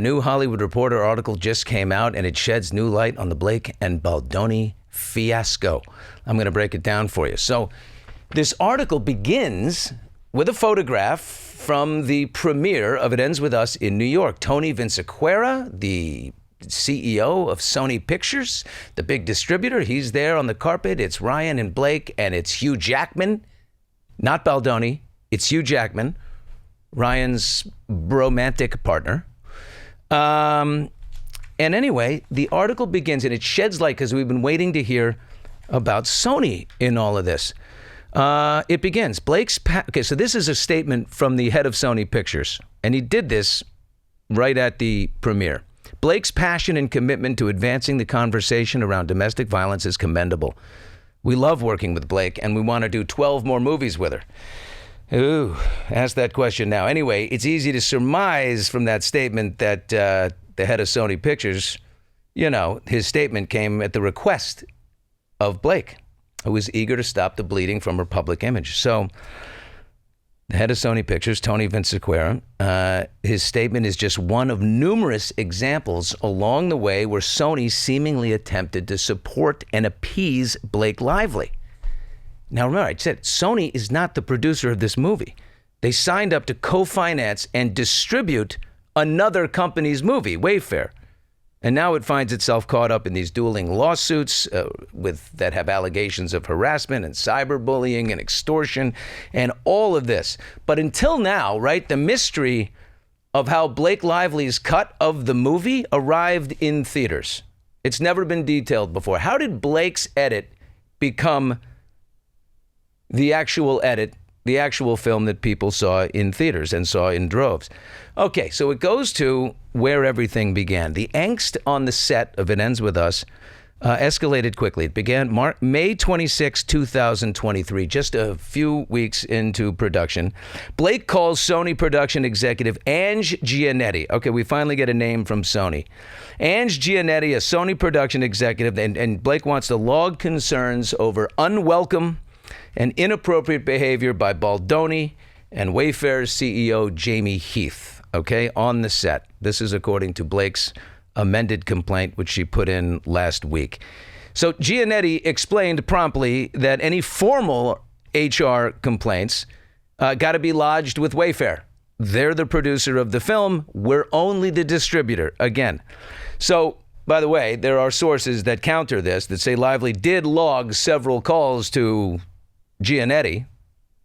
new Hollywood Reporter article just came out, and it sheds new light on the Blake and Baldoni fiasco. I'm going to break it down for you. So this article begins with a photograph from the premiere of It Ends With Us in New York. Tony Vinciquerra, the CEO of Sony Pictures, the big distributor, he's there on the carpet. It's Ryan and Blake, and it's Hugh Jackman, not Baldoni. It's Hugh Jackman, Ryan's romantic partner. And anyway, the article begins, and it sheds light because we've been waiting to hear about Sony in all of this. It begins, okay, so this is a statement from the head of Sony Pictures, and he did this right at the premiere. Blake's passion and commitment to advancing the conversation around domestic violence is commendable. We love working with Blake, and we want to do 12 more movies with her. Ooh, ask that question now. Anyway, it's easy to surmise from that statement that the head of Sony Pictures, his statement came at the request of Blake, who was eager to stop the bleeding from her public image. So the head of Sony Pictures, Tony Vinciquerra, his statement is just one of numerous examples along the way where Sony seemingly attempted to support and appease Blake Lively. Now remember, I said Sony is not the producer of this movie. They signed up to co-finance and distribute another company's movie, Wayfair. And now it finds itself caught up in these dueling lawsuits that have allegations of harassment and cyberbullying and extortion and all of this. But until now, right, the mystery of how Blake Lively's cut of the movie arrived in theaters. It's never been detailed before. How did Blake's edit become the actual edit, the actual film that people saw in theaters and saw in droves? Okay, so it goes to where everything began. The angst on the set of It Ends With Us escalated quickly. It began May 26, 2023, just a few weeks into production. Blake calls Sony production executive Ange Giannetti. Okay, we finally get a name from Sony. Ange Giannetti, a Sony production executive, and Blake wants to log concerns over unwelcome and inappropriate behavior by Baldoni and Wayfair's CEO Jamie Heath, okay, on the set. This is according to Blake's amended complaint, which she put in last week. So Giannetti explained promptly that any formal HR complaints got to be lodged with Wayfair. They're the producer of the film. We're only the distributor, again. So, by the way, there are sources that counter this, that say Lively did log several calls to Giannetti,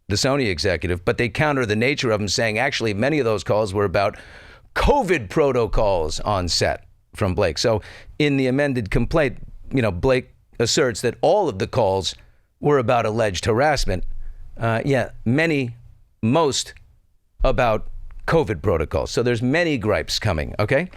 the Sony executive, but they counter the nature of them, saying actually many of those calls were about COVID protocols on set from Blake. So in the amended complaint, Blake asserts that all of the calls were about alleged harassment. Most about COVID protocols. So there's many gripes coming, okay?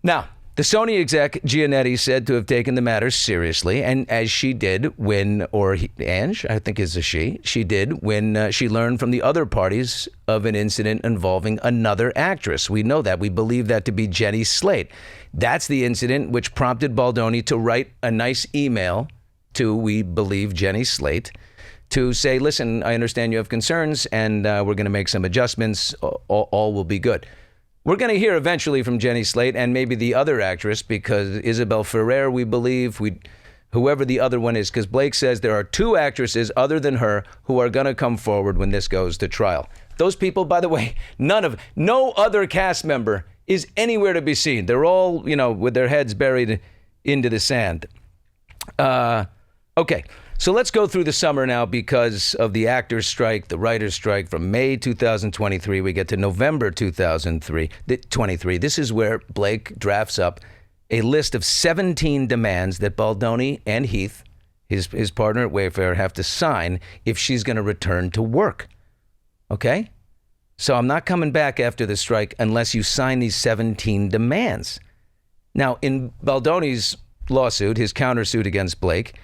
Now, the Sony exec, Giannetti, said to have taken the matter seriously, and as she did Ange, I think is a she did when she learned from the other parties of an incident involving another actress. We know that. We believe that to be Jenny Slate. That's the incident which prompted Baldoni to write a nice email to, we believe, Jenny Slate, to say, listen, I understand you have concerns, and we're going to make some adjustments. All will be good. We're going to hear eventually from Jenny Slate and maybe the other actress, because Isabel Ferrer, we believe, whoever the other one is, because Blake says there are two actresses other than her who are going to come forward when this goes to trial. Those people, by the way, no other cast member is anywhere to be seen. They're all, with their heads buried into the sand. Okay. So let's go through the summer now because of the actors' strike, the writers' strike from May 2023. We get to November 2023. This is where Blake drafts up a list of 17 demands that Baldoni and Heath, his partner at Wayfair, have to sign if she's going to return to work. Okay? So I'm not coming back after the strike unless you sign these 17 demands. Now, in Baldoni's lawsuit, his countersuit against Blake,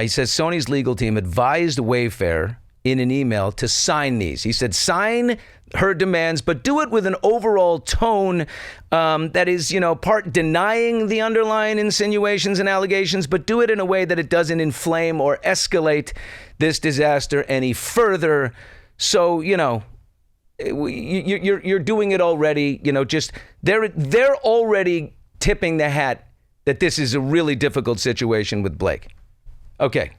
he says Sony's legal team advised Wayfair in an email to sign these. He said, sign her demands, but do it with an overall tone that is, part denying the underlying insinuations and allegations, but do it in a way that it doesn't inflame or escalate this disaster any further. So, You're doing it already. Just they're already tipping the hat that this is a really difficult situation with Blake. Okay.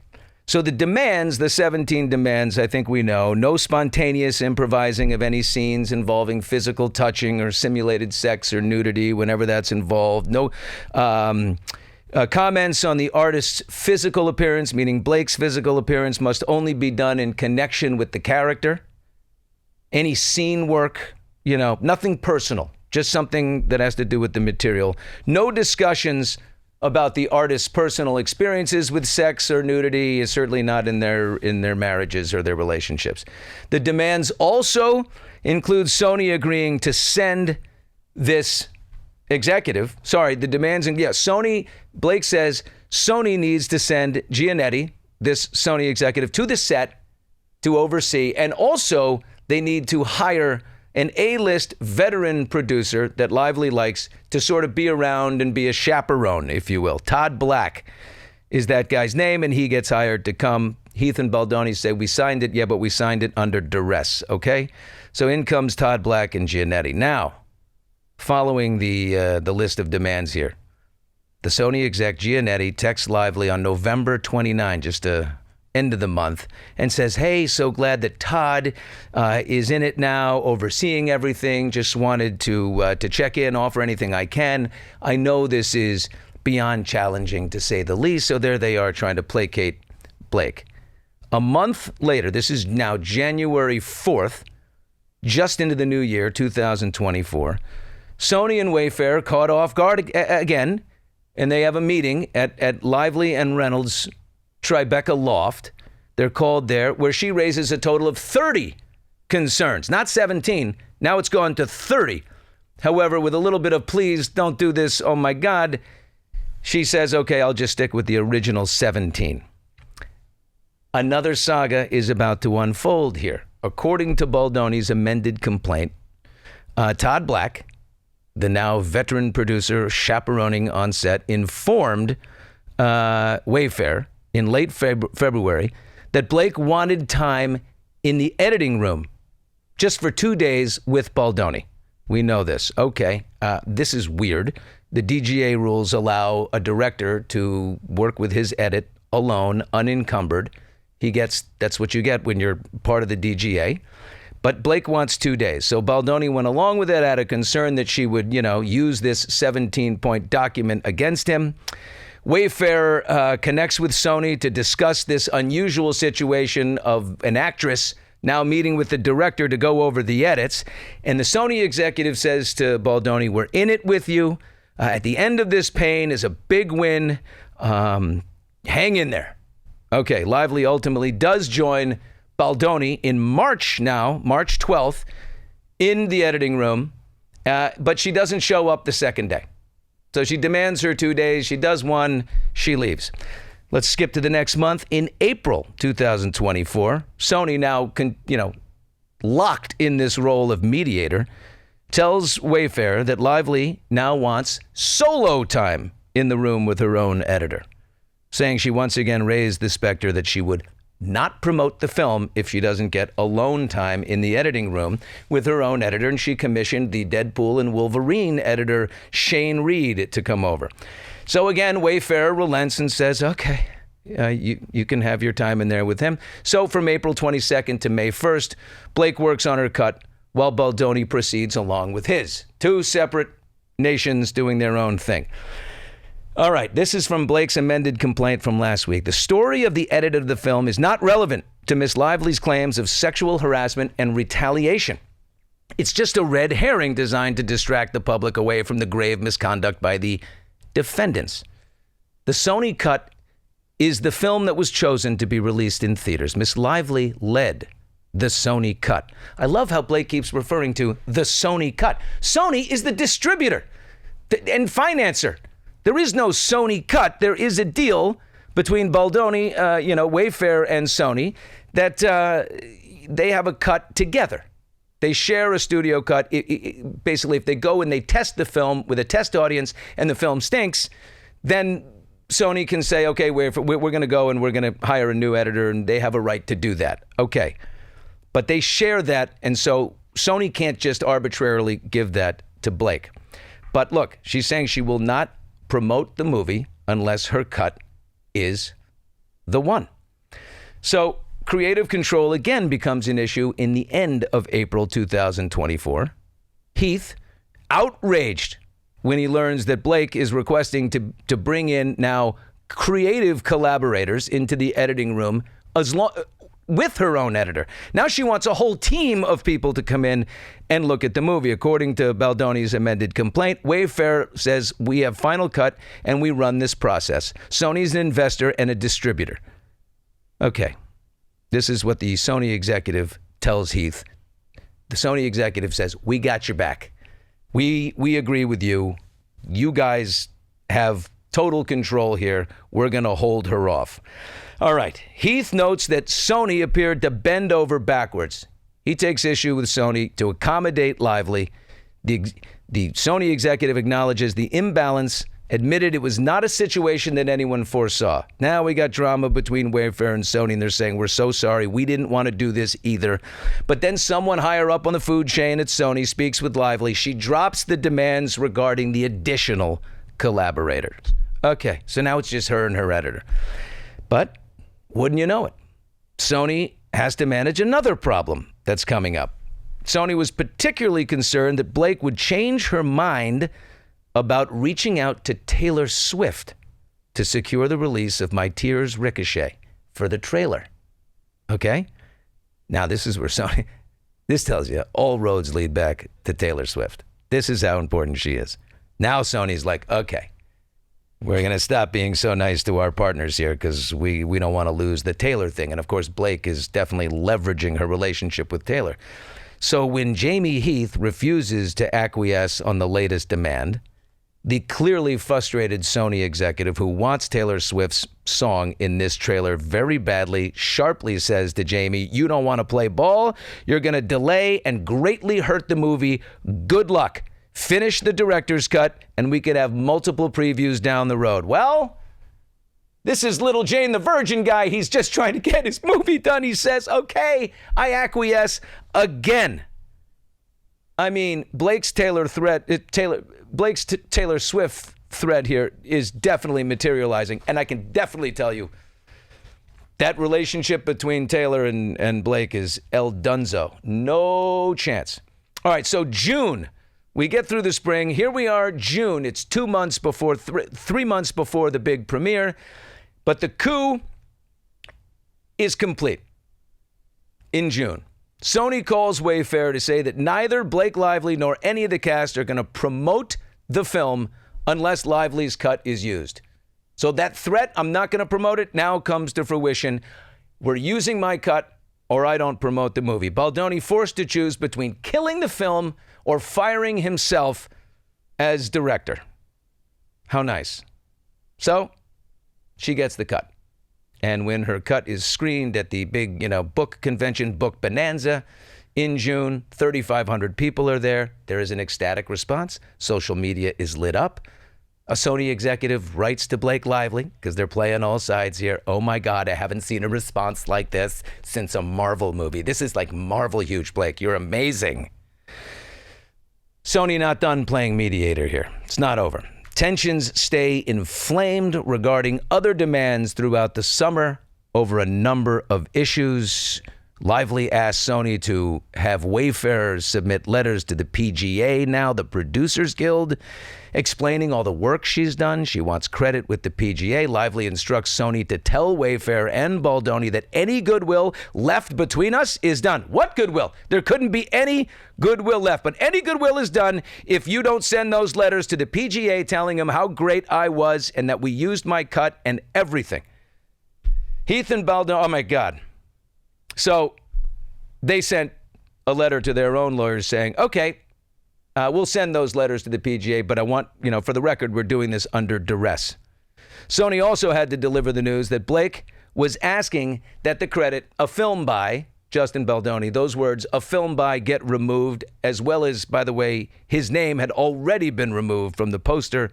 So the demands, the 17 demands, I think we know. No spontaneous improvising of any scenes involving physical touching or simulated sex or nudity whenever that's involved. No comments on the artist's physical appearance, meaning Blake's physical appearance, must only be done in connection with the character. Any scene work, nothing personal, just something that has to do with the material. No discussions about the artist's personal experiences with sex or nudity, is certainly not in their marriages or their relationships. The demands also include Sony agreeing to send this executive. Sony, Blake says Sony needs to send Giannetti, this Sony executive, to the set to oversee, and also they need to hire an A-list veteran producer that Lively likes to sort of be around and be a chaperone, if you will. Todd Black is that guy's name, and he gets hired to come. Heath and Baldoni say, we signed it, but we signed it under duress, okay? So in comes Todd Black and Giannetti. Now, following the list of demands here, the Sony exec Giannetti texts Lively on November 29, just end of the month, and says, hey, so glad that Todd is in it now, overseeing everything. Just wanted to check in, offer anything I can. I know this is beyond challenging, to say the least. So there they are, trying to placate Blake. A month later, this is now January 4th, just into the new year, 2024, Sony and Wayfair caught off guard again, and they have a meeting at Lively and Reynolds' Tribeca Loft. They're called there, where she raises a total of 30 concerns, not 17. Now it's gone to 30. However, with a little bit of please don't do this, oh my God, she says, okay, I'll just stick with the original 17. Another saga is about to unfold here. According to Baldoni's amended complaint, Todd Black, the now veteran producer chaperoning on set, informed Wayfair in late February that Blake wanted time in the editing room just for 2 days with Baldoni. We know this. Okay, this is weird. The DGA rules allow a director to work with his edit alone, unencumbered. That's what you get when you're part of the DGA. But Blake wants 2 days. So Baldoni went along with it out of concern that she would, use this 17-point document against him. Wayfair connects with Sony to discuss this unusual situation of an actress now meeting with the director to go over the edits. And the Sony executive says to Baldoni, we're in it with you. At the end of this pain is a big win. Hang in there. Okay, Lively ultimately does join Baldoni in March 12th, in the editing room. But she doesn't show up the second day. So she demands her 2 days. She does one. She leaves. Let's skip to the next month. In April 2024, Sony, now locked in this role of mediator, tells Wayfair that Lively now wants solo time in the room with her own editor, saying she once again raised the specter that she would not promote the film if she doesn't get alone time in the editing room with her own editor. And she commissioned the Deadpool and Wolverine editor, Shane Reed, to come over. So again, Wayfair relents and says, okay, you can have your time in there with him. So from April 22nd to May 1st, Blake works on her cut while Baldoni proceeds along with his. Two separate nations doing their own thing. All right, this is from Blake's amended complaint from last week. The story of the edit of the film is not relevant to Miss Lively's claims of sexual harassment and retaliation. It's just a red herring designed to distract the public away from the grave misconduct by the defendants. The Sony cut is the film that was chosen to be released in theaters. Miss Lively led the Sony cut. I love how Blake keeps referring to the Sony cut. Sony is the distributor and financer. There is no Sony cut. There is a deal between Baldoni, Wayfair and Sony that they have a cut together. They share a studio cut. Basically, if they go and they test the film with a test audience and the film stinks, then Sony can say, okay, we're going to go and we're going to hire a new editor, and they have a right to do that. Okay. But they share that, and so Sony can't just arbitrarily give that to Blake. But look, she's saying she will not promote the movie unless her cut is the one. So creative control again becomes an issue in the end of April 2024. Heath, outraged when he learns that Blake is requesting to bring in now creative collaborators into the editing room with her own editor. Now she wants a whole team of people to come in and look at the movie. According to Baldoni's amended complaint, Wayfair says we have final cut and we run this process. Sony's an investor and a distributor. Okay, this is what the Sony executive tells Heath. The Sony executive says, we got your back. We agree with you. You guys have total control here. We're going to hold her off. All right. Heath notes that Sony appeared to bend over backwards. He takes issue with Sony to accommodate Lively. The Sony executive acknowledges the imbalance, admitted it was not a situation that anyone foresaw. Now we got drama between Wayfair and Sony, and they're saying, we're so sorry. We didn't want to do this either. But then someone higher up on the food chain at Sony speaks with Lively. She drops the demands regarding the additional collaborators. Okay, so now it's just her and her editor. But wouldn't you know it, Sony has to manage another problem that's coming up. Sony was particularly concerned that Blake would change her mind about reaching out to Taylor Swift to secure the release of My Tears Ricochet for the trailer. Okay? Now this is where Sony, this tells you all roads lead back to Taylor Swift. This is how important she is. Now Sony's like, okay, we're going to stop being so nice to our partners here because we don't want to lose the Taylor thing. And of course, Blake is definitely leveraging her relationship with Taylor. So when Jamie Heath refuses to acquiesce on the latest demand, the clearly frustrated Sony executive who wants Taylor Swift's song in this trailer very badly sharply says to Jamie, you don't want to play ball. You're going to delay and greatly hurt the movie. Good luck. Finish the director's cut and we could have multiple previews down the road. Well, this is little Jane the Virgin guy. He's just trying to get his movie done. He says, okay, I acquiesce again. I mean, Blake's Taylor Swift thread here is definitely materializing. And I can definitely tell you that relationship between Taylor and Blake is El Dunzo. No chance. All right, so June. We get through the spring. Here we are, June. It's 2 months before, 3 months before the big premiere. But the coup is complete in June. Sony calls Wayfair to say that neither Blake Lively nor any of the cast are going to promote the film unless Lively's cut is used. So that threat, I'm not going to promote it, now comes to fruition. We're using my cut or I don't promote the movie. Baldoni forced to choose between killing the film or firing himself as director. How nice. So she gets the cut. And when her cut is screened at the big, book convention, Book Bonanza in June, 3,500 people are there. There is an ecstatic response. Social media is lit up. A Sony executive writes to Blake Lively, because they're playing all sides here. Oh my God, I haven't seen a response like this since a Marvel movie. This is like Marvel huge, Blake. You're amazing. Sony not done playing mediator here. It's not over. Tensions stay inflamed regarding other demands throughout the summer over a number of issues. Lively asked Sony to have Wayfair submit letters to the PGA now, the Producers Guild, explaining all the work she's done. She wants credit with the PGA. Lively instructs Sony to tell Wayfair and Baldoni that any goodwill left between us is done. What goodwill? There couldn't be any goodwill left, but any goodwill is done if you don't send those letters to the PGA telling them how great I was and that we used my cut and everything. Heath and Baldoni, oh my God. So they sent a letter to their own lawyers saying, okay, we'll send those letters to the PGA, but I want, for the record, we're doing this under duress. Sony also had to deliver the news that Blake was asking that the credit, a film by Justin Baldoni, those words, a film by, get removed, as well as, by the way, his name had already been removed from the poster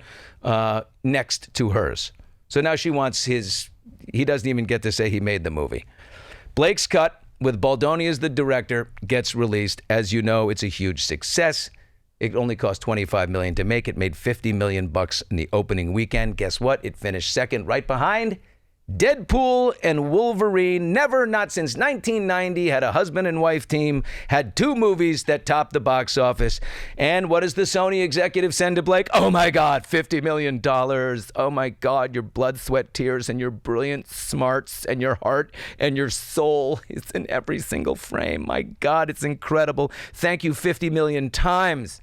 next to hers. So now she wants he doesn't even get to say he made the movie. Blake's cut with Baldoni as the director, gets released. As you know, it's a huge success. It only cost $25 million to make. It made $50 million in the opening weekend. Guess what? It finished second, right behind Deadpool and Wolverine. Never, not since 1990, had a husband and wife team, had two movies that topped the box office. And what does the Sony executive send to Blake? Oh my God, $50 million. Oh my God, your blood, sweat, tears, and your brilliant smarts and your heart and your soul is in every single frame. My God, it's incredible. Thank you 50 million times.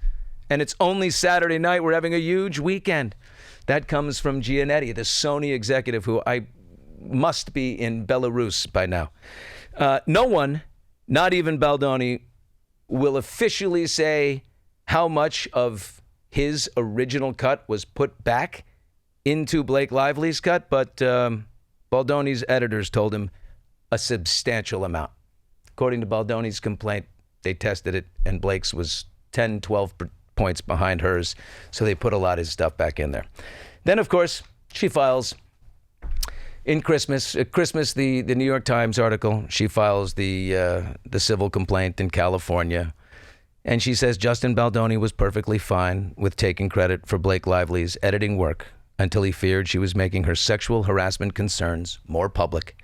And it's only Saturday night. We're having a huge weekend. That comes from Giannetti, the Sony executive, who I must be in Belarus by now. No one, not even Baldoni, will officially say how much of his original cut was put back into Blake Lively's cut, but Baldoni's editors told him a substantial amount. According to Baldoni's complaint, they tested it, and Blake's was 10, 12 points behind hers, so they put a lot of his stuff back in there. Then, of course, she files in Christmas, the New York Times article, she files the civil complaint in California. And she says Justin Baldoni was perfectly fine with taking credit for Blake Lively's editing work until he feared she was making her sexual harassment concerns more public.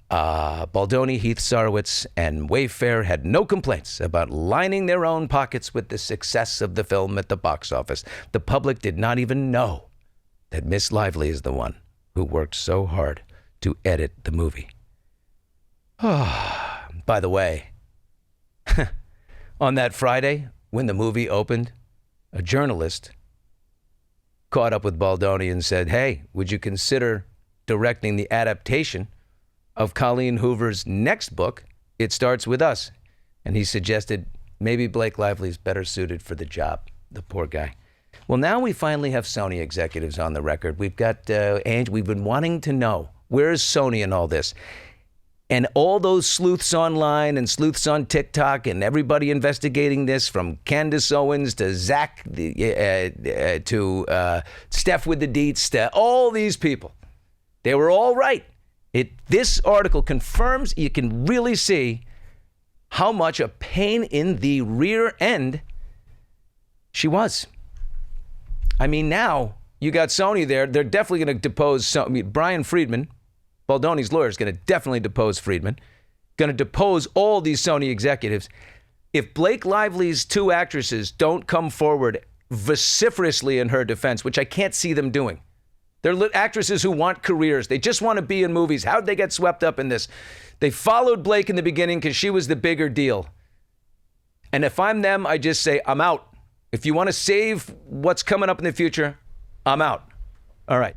Baldoni, Heath Sarowitz, and Wayfair had no complaints about lining their own pockets with the success of the film at the box office. The public did not even know that Miss Lively is the one who worked so hard to edit the movie. By the way, on that Friday, when the movie opened, a journalist caught up with Baldoni and said, hey, would you consider directing the adaptation of Colleen Hoover's next book, It Starts With Us? And he suggested maybe Blake Lively's better suited for the job, the poor guy. Well, now we finally have Sony executives on the record. We've got Ange. We've been wanting to know, where is Sony in all this? And all those sleuths online and sleuths on TikTok and everybody investigating this, from Candace Owens to Zach to Steph with the deets, to all these people, they were all right. This article confirms, you can really see how much a pain in the rear end she was. I mean, now you got Sony there. They're definitely going to depose Brian Friedman. Baldoni's lawyer is going to definitely depose Friedman. Going to depose all these Sony executives. If Blake Lively's two actresses don't come forward vociferously in her defense, which I can't see them doing. They're actresses who want careers. They just want to be in movies. How'd they get swept up in this? They followed Blake in the beginning because she was the bigger deal. And if I'm them, I just say, I'm out. If you want to save what's coming up in the future, I'm out. All right.